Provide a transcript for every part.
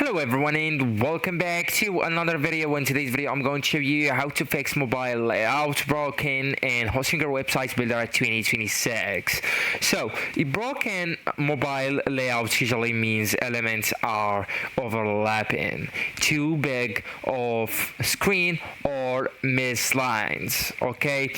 Hello everyone and welcome back to another video. In today's video I'm going to show you how to fix mobile layout broken in Hostinger Websites Builder 2026. So a broken mobile layout usually means elements are overlapping, too big of screen or missed lines, okay,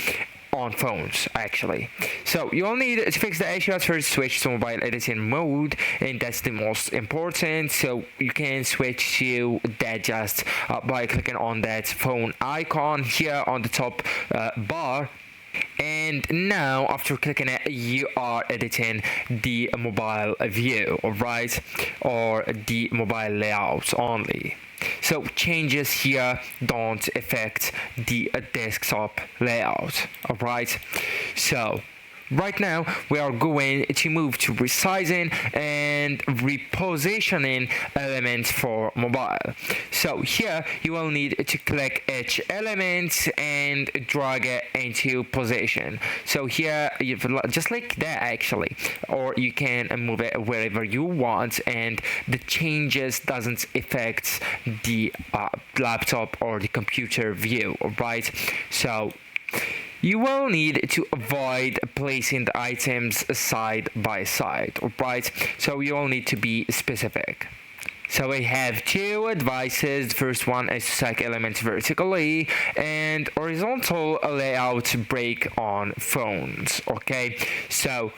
on phones actually. So you'll need to fix the issue at first. Switch to mobile editing mode, and that's the most important. So you can switch to that just by clicking on that phone icon here on the top bar. And now after clicking it, you are editing the mobile view, alright, or the mobile layouts only. So changes here don't affect the desktop layout, alright. So right now we are going to move to resizing and repositioning elements for mobile. So here you will need to click each element and drag it into position. So here you've just like that actually, or you can move it wherever you want, and the changes doesn't affect the laptop or the computer view, right? So you will need to avoid placing the items side by side, alright? So you will need to be specific. So we have two advices. The first one is to stack elements vertically and horizontal layout break on phones, okay? So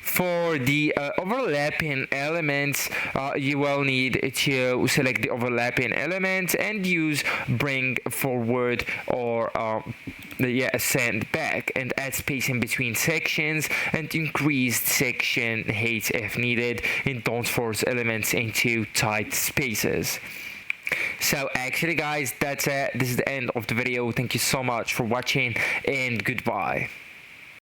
for the overlapping elements, you will need to select the overlapping element and use bring forward or send back, and add spacing between sections and increase section height if needed, and don't force elements into tight spaces. So actually guys, that's it. This is the end of the video. Thank you so much for watching and goodbye.